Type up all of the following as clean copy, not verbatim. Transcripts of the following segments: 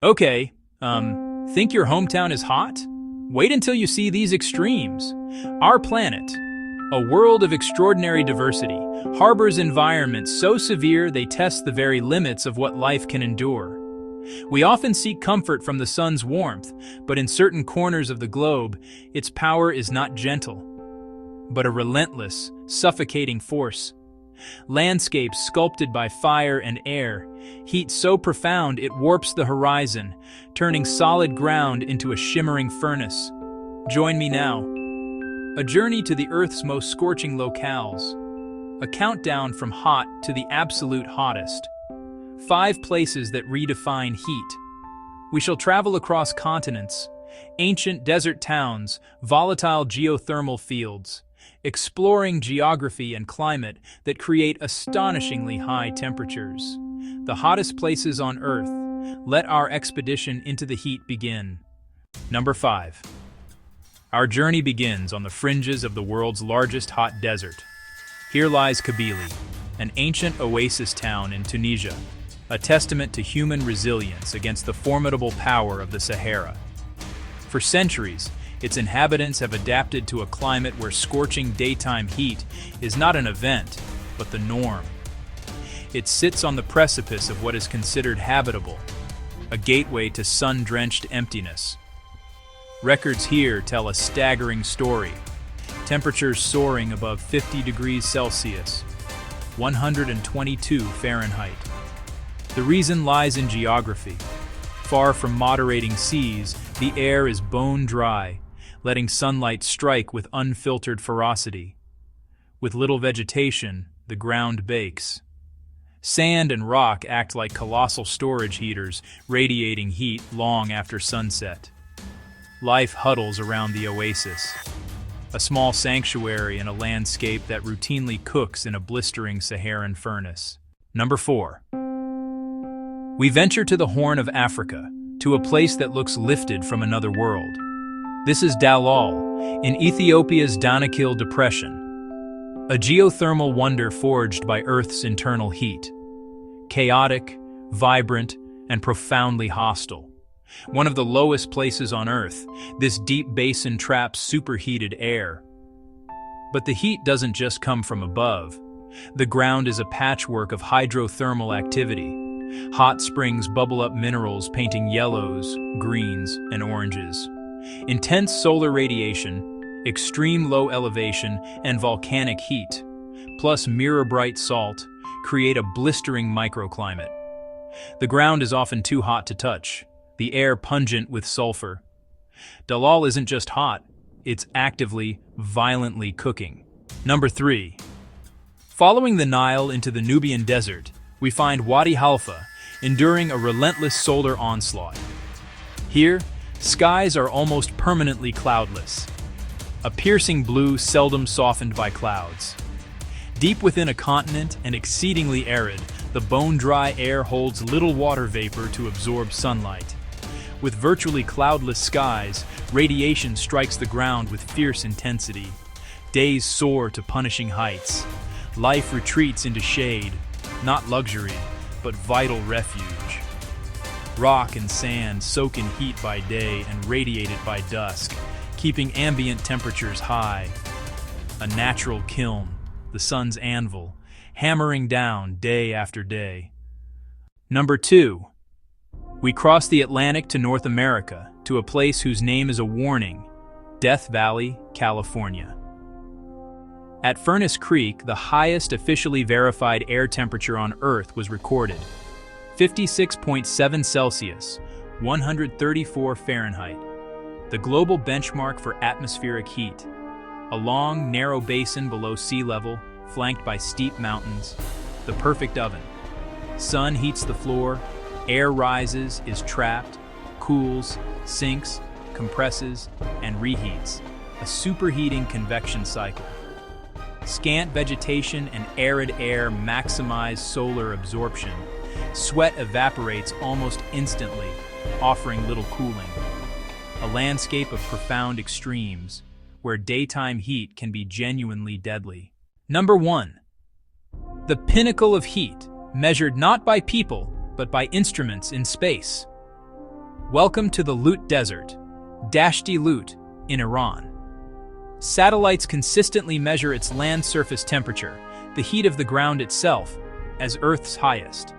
Okay, think your hometown is hot? Wait until you see these extremes. Our planet, a world of extraordinary diversity, harbors environments so severe they test the very limits of what life can endure. We often seek comfort from the sun's warmth, but in certain corners of the globe, its power is not gentle, but a relentless, suffocating force. Landscapes sculpted by fire and air, heat so profound it warps the horizon, turning solid ground into a shimmering furnace. Join me now. A journey to the Earth's most scorching locales. A countdown from hot to the absolute hottest. 5 places that redefine heat. We shall travel across continents, ancient desert towns, volatile geothermal fields, exploring geography and climate that create astonishingly high temperatures. The hottest places on Earth. Let our expedition into the heat begin. Number 5. Our journey begins on the fringes of the world's largest hot desert. Here lies Kebili, an ancient oasis town in Tunisia, a testament to human resilience against the formidable power of the Sahara. For centuries, its inhabitants have adapted to a climate where scorching daytime heat is not an event, but the norm. It sits on the precipice of what is considered habitable, a gateway to sun-drenched emptiness. Records here tell a staggering story. Temperatures soaring above 50 degrees Celsius, 122 Fahrenheit. The reason lies in geography. Far from moderating seas, the air is bone dry, letting sunlight strike with unfiltered ferocity. With little vegetation, the ground bakes. Sand and rock act like colossal storage heaters, radiating heat long after sunset. Life huddles around the oasis, a small sanctuary in a landscape that routinely cooks in a blistering Saharan furnace. Number 4. We venture to the Horn of Africa, to a place that looks lifted from another world. This is Dallol, in Ethiopia's Danakil Depression, a geothermal wonder forged by Earth's internal heat. Chaotic, vibrant, and profoundly hostile. One of the lowest places on Earth, this deep basin traps superheated air. But the heat doesn't just come from above. The ground is a patchwork of hydrothermal activity. Hot springs bubble up minerals painting yellows, greens, and oranges. Intense solar radiation, extreme low elevation, and volcanic heat, plus mirror-bright salt, create a blistering microclimate. The ground is often too hot to touch, the air pungent with sulfur. Dallol isn't just hot, it's actively, violently cooking. Number 3. Following the Nile into the Nubian desert, we find Wadi Halfa, enduring a relentless solar onslaught. Here, skies are almost permanently cloudless, a piercing blue seldom softened by clouds. Deep within a continent and exceedingly arid, the bone-dry air holds little water vapor to absorb sunlight. With virtually cloudless skies, radiation strikes the ground with fierce intensity. Days soar to punishing heights. Life retreats into shade, not luxury, but vital refuge. Rock and sand soak in heat by day and radiated by dusk, keeping ambient temperatures high. A natural kiln, the sun's anvil, hammering down day after day. Number 2. We cross the Atlantic to North America, to a place whose name is a warning, Death Valley, California. At Furnace Creek, the highest officially verified air temperature on Earth was recorded, 56.7 Celsius, 134 Fahrenheit, the global benchmark for atmospheric heat. A long, narrow basin below sea level, flanked by steep mountains, the perfect oven. Sun heats the floor, air rises, is trapped, cools, sinks, compresses, and reheats, a superheating convection cycle. Scant vegetation and arid air maximize solar absorption. Sweat evaporates almost instantly, offering little cooling. A landscape of profound extremes, where daytime heat can be genuinely deadly. Number 1. The pinnacle of heat, measured not by people, but by instruments in space. Welcome to the Lut Desert, Dashti Lut, in Iran. Satellites consistently measure its land surface temperature, the heat of the ground itself, as Earth's highest.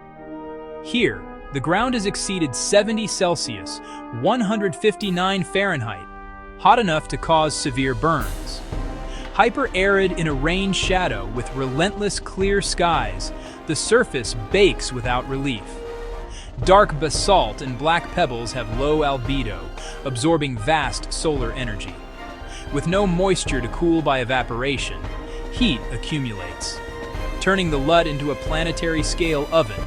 Here, the ground has exceeded 70 Celsius, 159 Fahrenheit, hot enough to cause severe burns. Hyper-arid in a rain shadow with relentless clear skies, the surface bakes without relief. Dark basalt and black pebbles have low albedo, absorbing vast solar energy. With no moisture to cool by evaporation, heat accumulates, turning the Lut into a planetary-scale oven,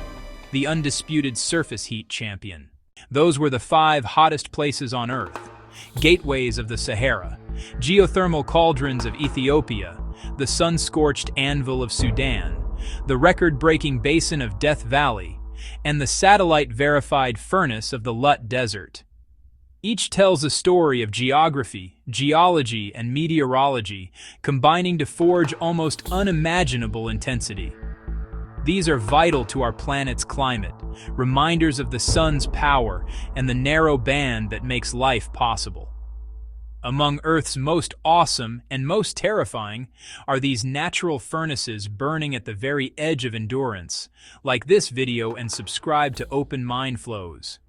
the undisputed surface heat champion. Those were the 5 hottest places on Earth: gateways of the Sahara, geothermal cauldrons of Ethiopia, the sun-scorched Anvil of Sudan, the record-breaking basin of Death Valley, and the satellite-verified furnace of the Lut Desert. Each tells a story of geography, geology, and meteorology, combining to forge almost unimaginable intensity. These are vital to our planet's climate, reminders of the sun's power and the narrow band that makes life possible. Among Earth's most awesome and most terrifying are these natural furnaces burning at the very edge of endurance. Like this video and subscribe to Open Mind Flows.